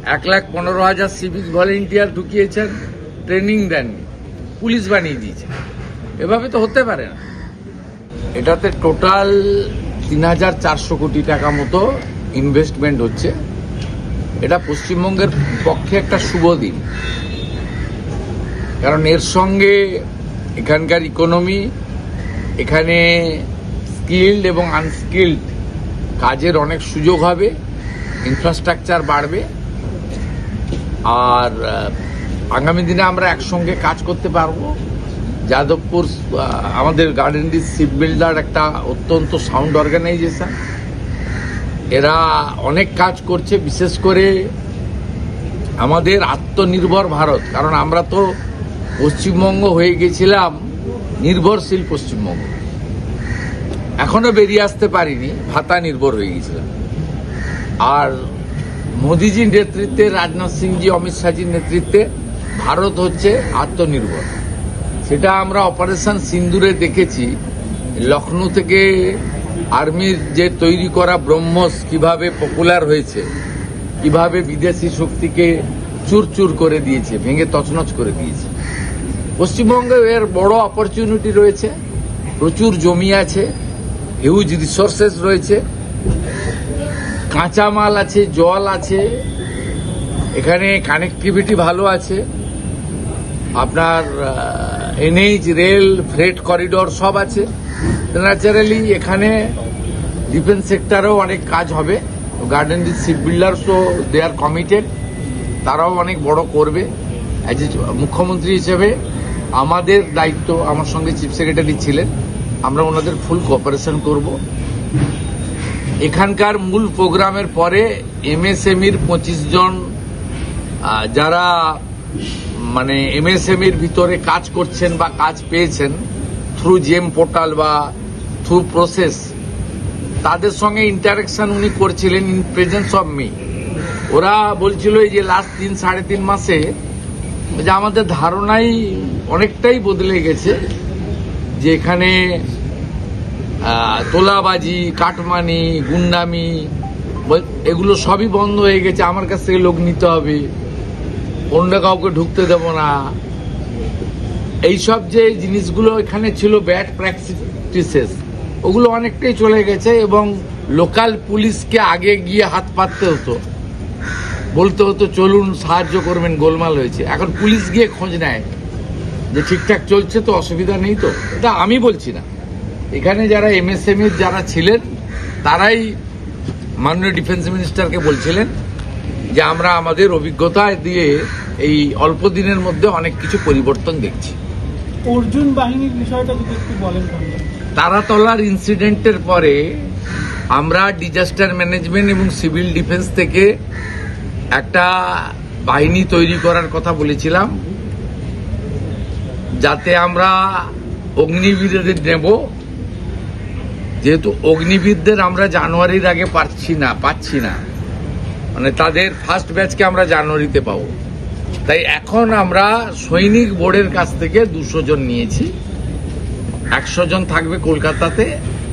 1,15,000 civic volunteer ঢুকিয়েছেন, training দেননি, police বানিয়ে দিয়েছেন। এভাবে তো হতে পারে না। এটাতে টোটাল 3,400 কোটি টাকা মতো ইনভেস্টমেন্ট হচ্ছে। এটা পশ্চিমবঙ্গের পক্ষে একটা শুভ দিন, কারণ এর সঙ্গে এখানকার ইকোনমি, এখানে স্কিল্ড এবং আনস্কিল্ড কাজের অনেক সুযোগ হবে, ইনফ্রাস্ট্রাকচার বাড়বে, আর আগামী দিনে আমরা একসঙ্গে কাজ করতে পারবো। যাদবপুর আমাদের গার্ডেন রিচ শিপ বিল্ডার একটা অত্যন্ত সাউন্ড অর্গানাইজেশন, এরা অনেক কাজ করছে, বিশেষ করে আমাদের আত্মনির্ভর ভারত। কারণ আমরা তো পশ্চিমবঙ্গ হয়ে গেছিলাম নির্ভরশীল পশ্চিমবঙ্গ, এখনো বেরিয়ে আসতে পারিনি, ভাতা নির্ভর হয়ে গেছিলাম। আর মোদিজির নেতৃত্বে, রাজনাথ সিংজি, অমিত শাহজির নেতৃত্বে ভারত হচ্ছে আত্মনির্ভর। সেটা আমরা অপারেশন সিন্দুরে দেখেছি। লখনৌ থেকে আর্মির যে তৈরি করা ব্রহ্মস কিভাবে পপুলার হয়েছে, কিভাবে বিদেশি শক্তিকে চুরচুর করে দিয়েছে, ভেঙে তছনছ করে দিয়েছে। পশ্চিমবঙ্গে এর বড় অপরচুনিটি রয়েছে, প্রচুর জমি আছে, হিউজ রিসোর্সেস রয়েছে, কাঁচামাল আছে, জল আছে, এখানে কানেক্টিভিটি ভালো আছে, আপনার এনএইচ, রেল, ফ্রেট করিডোর সব আছে। ন্যাচারালি এখানে ডিফেন্স সেক্টরেও অনেক কাজ হবে। গার্ডেন রিচ শিপ বিল্ডার্সও দে আর কমিটেড, তারাও অনেক বড় করবে। অ্যাজ এ মুখ্যমন্ত্রী হিসেবে আমাদের দায়িত্ব, আমার সঙ্গে চিফ সেক্রেটারি ছিলেন, আমরা ওনাদের ফুল কোঅপারেশন করব। এখানকার মূল প্রোগ্রামের পরে এমএসএমইর 25 জন যারা মানে এমএসএমইর ভিতরে কাজ করছেন বা কাজ পেয়েছেন থ্রু জেম পোর্টাল বা থ্রু প্রসেস, তাদের সঙ্গে ইন্টারাকশন উনি করছিলেন ইন প্রেজেন্স অফ মি। ওরা বলছিল এই যে লাস্ট 3-3.5 মাসে যে আমাদের ধারণাই অনেকটাই বদলে গেছে, যে এখানে তোলাবাজি, কাটমানি, গুন্ডামি এগুলো সবই বন্ধ হয়ে গেছে। আমার কাছ থেকে লোক নিতে হবে, অন্য কাউকে ঢুকতে দেব না, এইসব যে জিনিসগুলো এখানে ছিল ব্যাড প্র্যাকটিসেস, ওগুলো অনেকটাই চলে গেছে। এবং লোকাল পুলিশকে আগে গিয়ে হাত পাততে হতো, বলতে হতো চলুন সাহায্য করবেন, গোলমাল হয়েছে। এখন পুলিশ গিয়ে খোঁজ নেয় যে ঠিকঠাক চলছে তো, অসুবিধা নেই তো। এটা আমি বলছি না, এখানে যারা এমএসএমই যারা ছিলেন তারাই মাননীয় ডিফেন্স মিনিস্টারকে বলছিলেন যে আমরা আমাদের অভিজ্ঞতা দিয়ে এই অল্প দিনের মধ্যে অনেক কিছু পরিবর্তন দেখছি। অর্জুন বাহিনীর বিষয়টা যদি একটু বলেন। তারাতলার ইনসিডেন্টের পরে আমরা ডিজাস্টার ম্যানেজমেন্ট এবং সিভিল ডিফেন্স থেকে একটা বাহিনী তৈরি করার কথা বলেছিলাম, যাতে আমরা অগ্নিবীরদের নেব। যেহেতু অগ্নিবীরদের আমরা জানুয়ারির আগে পাচ্ছি না, মানে তাদের ফার্স্ট ব্যাচকে আমরা জানুয়ারিতে পাবো। তাই এখন আমরা সৈনিক বোর্ডের কাছ থেকে 200 জন নিয়েছি। 100 জন থাকবে কলকাতাতে,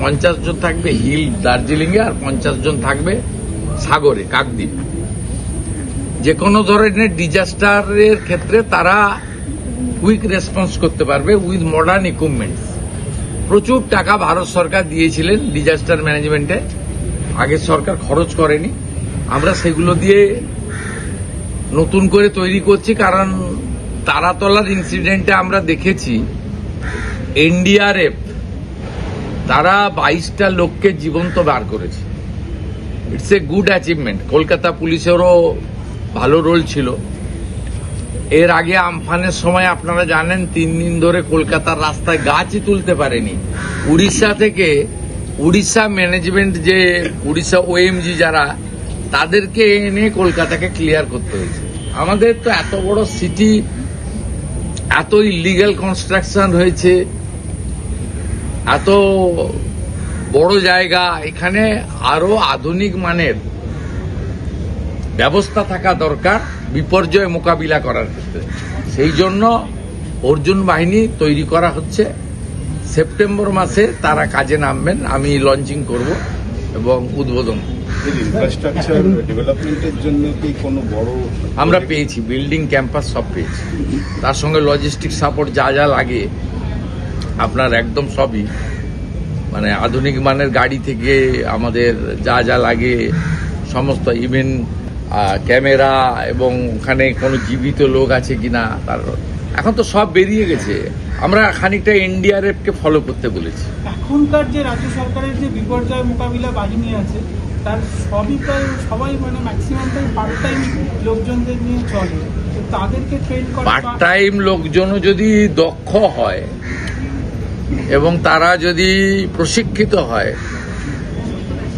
50 জন থাকবে হিল দার্জিলিংয়ে, আর 50 জন থাকবে সাগরে, কাকদ্বীপ। যে কোনো ধরনের ডিজাস্টারের ক্ষেত্রে তারা কুইক রেসপন্স করতে পারবে উইথ মডার্ন ইকুইপমেন্টস। প্রচুর টাকা ভারত সরকার দিয়েছিলেন ডিজাস্টার ম্যানেজমেন্টে, আগের সরকার খরচ করেনি। আমরা সেগুলো দিয়ে নতুন করে তৈরি করছি, কারণ তারাতলার ইনসিডেন্টে আমরা দেখেছি এনডিআরএফ তারা 22টা লোককে জীবন্ত বার করেছে। It's a good achievement. Kolkata পুলিশেরও ভালো রোল ছিল। এর আগে আমফানের সময় আপনারা জানেন 3 দিন ধরে কলকাতার রাস্তায় গাছই তুলতে পারেনি। উড়িষ্যা থেকে, উড়িষ্যা ম্যানেজমেন্ট যে উড়িষ্যা ওএমজি যারা, তাদেরকে এনে কলকাতাকে ক্লিয়ার করতে হয়েছে। আমাদের তো এত বড় সিটি, এত ইলিগাল কনস্ট্রাকশন হয়েছে, এত বড় জায়গা, এখানে আরো আধুনিক মানের ব্যবস্থা থাকা দরকার বিপর্যয় মোকাবিলা করার ক্ষেত্রে। সেই জন্য অর্জুন বাহিনী তৈরি করা হচ্ছে। সেপ্টেম্বর মাসে তারা কাজে নামবেন, আমি লঞ্চিং করব এবং উদ্বোধন। এদের ইনফ্রাস্ট্রাকচার ডেভেলপমেন্টের জন্য কি কোনো বড় আমরা পেয়েছি, বিল্ডিং ক্যাম্পাস সব পেয়েছি, তার সঙ্গে লজিস্টিক সাপোর্ট যা যা লাগে আপনার একদম সবই, মানে আধুনিক মানের গাড়ি থেকে আমাদের যা যা লাগে সমস্ত, ইভেন ক্যামেরা এবং ওখানে কোনো জীবিত লোক আছে কিনা তার এখন তো সব বেরিয়ে গেছে। আমরা খানিকটা এনডিআরএফকে ফলো করতে বলেছি। এখনকার যে রাজ্য সরকারের যে বিপর্যয় মোকাবিলা বাহিনী আছে তার সবাই মানে ম্যাক্সিমামটাই পার্ট টাইম লোকজনদের নিয়ে চলে, তো তাদেরকে ট্রেন করা পার্ট টাইম লোকজনও যদি দক্ষ হয় এবং তারা যদি প্রশিক্ষিত হয়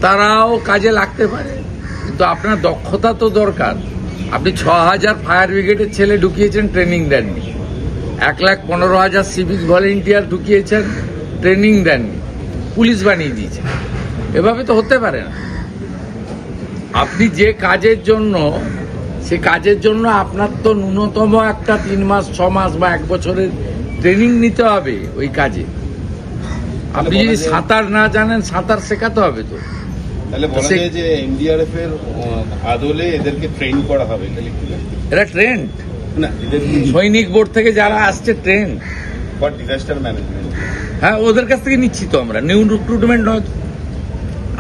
তারাও কাজে লাগতে পারে, কিন্তু আপনার দক্ষতা তো দরকার। আপনি 6,000 ফায়ার ব্রিগেডের ছেলে ঢুকিয়েছেন, ট্রেনিং দেননি। 1,15,000 সিভিক ভলেন্টিয়ার ঢুকিয়েছেন, ট্রেনিং দেননি, পুলিশ বানিয়ে দিয়েছেন। এভাবে তো হতে পারে না। আপনি যে কাজের জন্য, সে কাজের জন্য আপনার তো ন্যূনতম একটা 3 মাস 6 মাস বা 1 বছরের ট্রেনিং নিতে হবে ওই কাজে। আপনি যদি সাঁতার না জানেন, সাঁতার শেখাতে হবে তো। তাহলে বলা যায় যে এনডিআরএফ এর আদলে এদেরকে ট্রেন করা হবে, তাহলে কি এরা ট্রেন্ড না এদের সৈনিক বোর্ড থেকে যারা আসছে ট্রেন্ড, ফর ডিজাস্টার ম্যানেজমেন্ট। হ্যাঁ, ওদের কাছ থেকে নিচ্ছি তো আমরা, নিউ রিক্রুটমেন্ট নয় তো।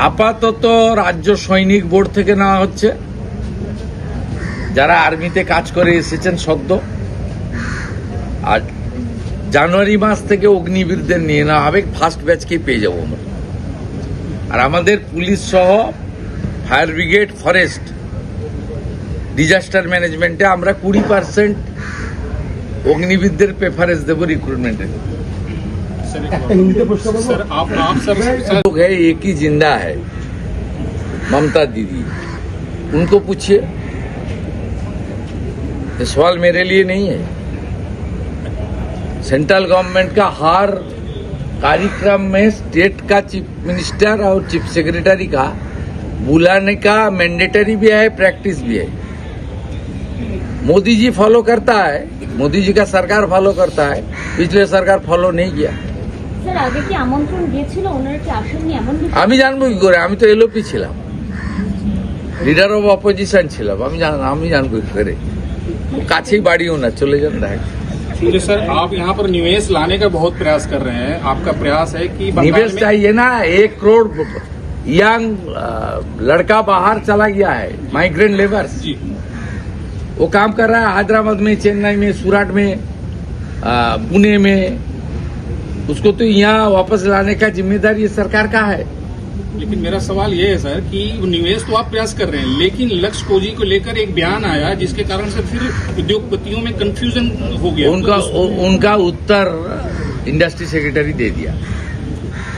আপাতত রাজ্য সৈনিক বোর্ড থেকে নেওয়া হচ্ছে, যারা আর্মিতে কাজ করে এসেছেন সদ্য, আর জানুয়ারি মাস থেকে অগ্নিবীরদের নিয়ে নেওয়া হবে, ফার্স্ট ব্যাচকেই পেয়ে যাবো আমরা। আর আমাদের পুলিশ সহ ফায়ার ব্রিগেড, ফরেস্ট, ডিজাস্টার ম্যানেজমেন্টে আমরা 20% অগ্নিবীরদের প্রেফারেন্স দেবো রিক্রুটমেন্টে। लोग है, एक ही जिंदा है, ममता दीदी, उनको पूछिए। ये सवाल मेरे लिए नहीं है। सेंट्रल गवर्नमेंट का हर कार्यक्रम में स्टेट का चीफ मिनिस्टर और चीफ सेक्रेटरी का बुलाने का मैंडेटरी भी है, प्रैक्टिस भी है। मोदी जी फॉलो करता है, मोदी जी का सरकार फॉलो करता है, पिछले सरकार फॉलो नहीं किया। স্যার আগে কি আমন্ত্রণ দিয়েছিল, ওনারা কি আসেননি এমন কিছু? আমি জানবো কি করে? আমি তো এলওপি ছিলাম, লিডার অফ অপোজিশন ছিলাম, আমি জানবো কি করে? কাছেই বাড়িও না, চলে যান দেখ। संजय सर, आप यहाँ पर निवेश लाने का बहुत प्रयास कर रहे हैं, आपका प्रयास है कि बंगाल निवेश में- चाहिए ना। 1 करोड़ यंग लड़का बाहर चला गया है, माइग्रेंट लेबर्स। जी वो काम कर रहा है हैदराबाद में, चेन्नई में, सूरत में, पुणे में। उसको तो यहाँ वापस लाने का जिम्मेदारी सरकार का है। लेकिन मेरा सवाल ये है सर कि निवेश तो आप प्रयास कर रहे हैं, लेकिन लक्ष्य कोजी को लेकर एक बयान आया जिसके कारण से फिर उद्योगपतियों में कंफ्यूजन हो गया। उनका उत्तर इंडस्ट्री सेक्रेटरी दे दिया।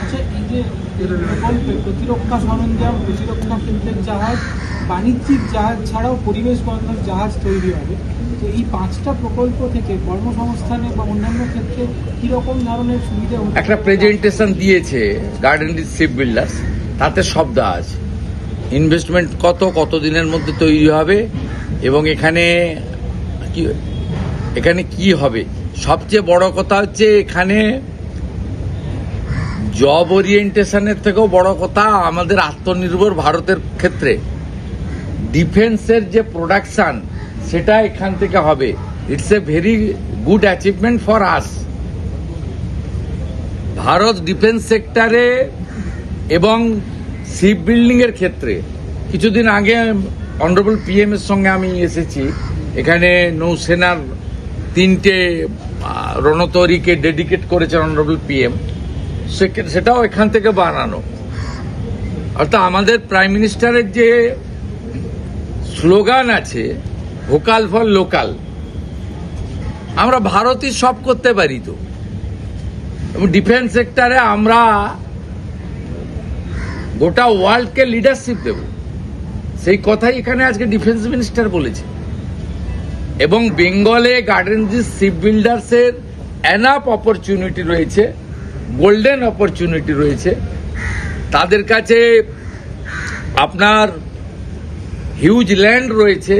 আচ্ছা, এই যে প্রকল্পে প্রতিরক্ষা সরঞ্জাম, প্রতিরক্ষা শিল্পের জাহাজ, বাণিজ্যিক জাহাজ ছাড়াও পরিবেশ বান্ধব জাহাজ তৈরি হবে, তো এই 5টা প্রকল্প থেকে কর্মসংস্থানে বা অন্যান্য ক্ষেত্রে কিরকম ধরনের সুবিধা হতে একটা পারে? প্রেজেন্টেশন দিয়েছে গার্ডেন শিপ বিল্ডার্স, তাতে সব দেওয়া আছে। ইনভেস্টমেন্ট কত দিনের মধ্যে তৈরি হবে এবং এখানে কি হবে। সবচেয়ে বড় কথা হচ্ছে এখানে জব ওরিয়েন্টেশনের থেকেও বড় কথা আমাদের আত্মনির্ভর ভারতের ক্ষেত্রে ডিফেন্সের যে প্রোডাকশন, সেটা এখান থেকে হবে। It's a very good achievement for us. Bharat defence সেক্টরে এবং শিপ বিল্ডিং এর ক্ষেত্রে কিছুদিন আগে অনারেবল পিএম এর সঙ্গে আমি এসেছি। এখানে নৌসেনার 3টে রণতরীকে ডেডিকেট করেছেন অনারেবল পিএম, সেটাও এখান থেকে বানানো। অর্থাৎ আমাদের প্রাইম মিনিস্টারের যে স্লোগান আছে, ভোকাল ফর লোকাল, আমরা ভারতই সব করতে পারি তো। এবং ডিফেন্স সেক্টরে আমরা গোটা ওয়ার্ল্ডকে লিডারশিপ দেব, সেই কথাই এখানে আজকে ডিফেন্স মিনিস্টার বলেছে। এবং বেঙ্গলে গার্ডেন শিপ বিল্ডার্সের এনাফ অপরচুনিটি রয়েছে, গোল্ডেন অপরচুনিটি রয়েছে। তাদের কাছে আপনার হিউজ ল্যান্ড রয়েছে,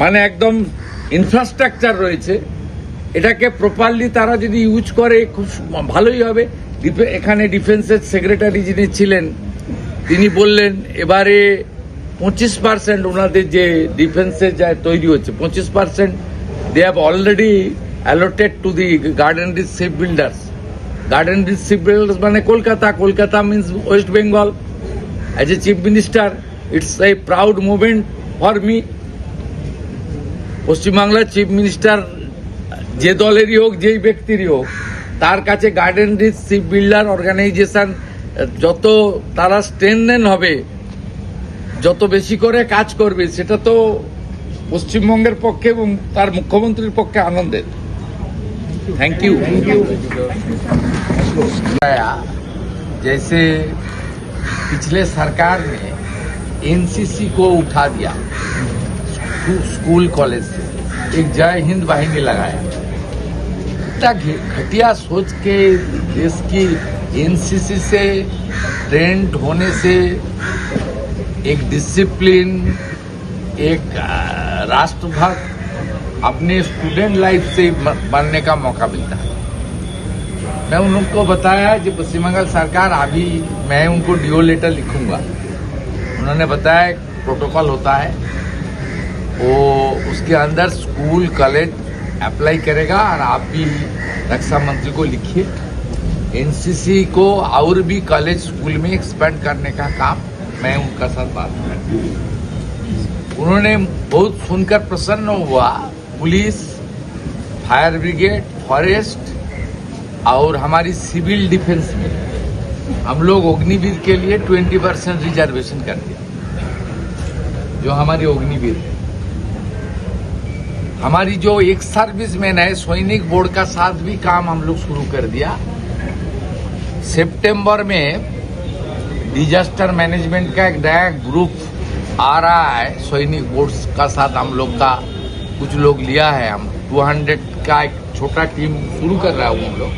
মানে একদম ইনফ্রাস্ট্রাকচার রয়েছে। এটাকে প্রপারলি তারা যদি ইউজ করে খুব ভালোই হবে। এখানে ডিফেন্সের সেক্রেটারি যিনি ছিলেন তিনি বললেন এবারে 25% ওনাদের যে ডিফেন্সে যা তৈরি হচ্ছে 25% they have already allotted to the Garden Reach Ship Builders. Garden Reach Ship Builders মানে Kolkata, Kolkata means West Bengal. As a chief minister it's a proud movement for me. পশ্চিমবাংলার চিফ মিনিস্টার যে দলেরই হোক, যেই ব্যক্তিরই হোক, তার কাছে Garden Reach Ship Builder organisation যত তারা স্ট্রেনদেন হবে, যত বেশি করে কাজ করবে, সেটা তো পশ্চিমবঙ্গের পক্ষে এবং তার মুখ্যমন্ত্রীর পক্ষে আনন্দের। Thank you. जैसे पिछले सरकार ने एनसीसी को उठा दिया स्कूल कॉलेज से, एक जय हिंद वाहिनी लगाया, इतना घटिया सोच के देश की एनसीसी से ट्रेंड होने से एक डिसिप्लिन, एक राष्ट्रभक्त अपने स्टूडेंट लाइफ से बनने का मौका मिलता है। मैं उन लोगों को बताया कि पश्चिम बंगाल सरकार, अभी मैं उनको डीओ लेटर लिखूंगा। उन्होंने बताया एक प्रोटोकॉल होता है, वो उसके अंदर स्कूल कॉलेज अप्लाई करेगा और आप भी रक्षा मंत्री को लिखिए एनसीसी को और भी कॉलेज स्कूल में एक्सपेंड करने का काम मैं उनका साथ बात करूँ। उन्होंने बहुत सुनकर प्रसन्न हुआ। पुलिस, फायर ब्रिगेड, फॉरेस्ट और हमारी सिविल डिफेंस में हम लोग अग्निवीर के लिए 20% रिजर्वेशन कर दिया। जो हमारी अग्निवीर है, हमारी जो एक सर्विसमैन है, सैनिक बोर्ड का साथ भी काम हम लोग शुरू कर दिया। सितंबर में डिजास्टर मैनेजमेंट का एक नया ग्रुप आ रहा है, सैनिक बोर्ड का साथ हम लोग का कुछ लोग लिया है। हम 200 का एक छोटा टीम शुरू कर रहा है हम लोग,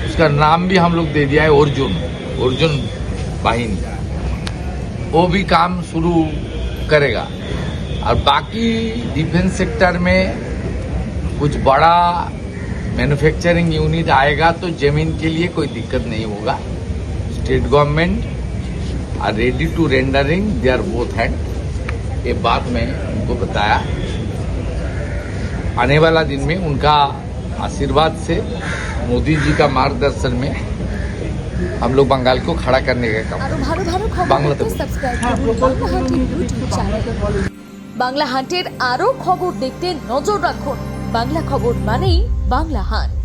उसका नाम भी हम लोग दे दिया है अर्जुन वाहिनी। वो भी काम शुरू करेगा। और बाकी डिफेंस सेक्टर में कुछ बड़ा मैन्युफैक्चरिंग यूनिट आएगा तो जमीन के लिए कोई दिक्कत नहीं होगा। State government are ready to rendering there both hand. ये बात मैं उनको बताया। आने वाला दिन में उनका आशीर्वाद से, मोदी जी का मार्गदर्शन में हम लोग बंगाल को खड़ा करने का काम আরো ভালো ভালো খবর বাংলাতে পেতে সাবস্ক্রাইব করুন বাংলা হান্টের ইউটিউব চ্যানেল। বাংলা হান্টের আরো খবর দেখতে নজর রাখুন। বাংলা খবর মানেই বাংলা হান্ট।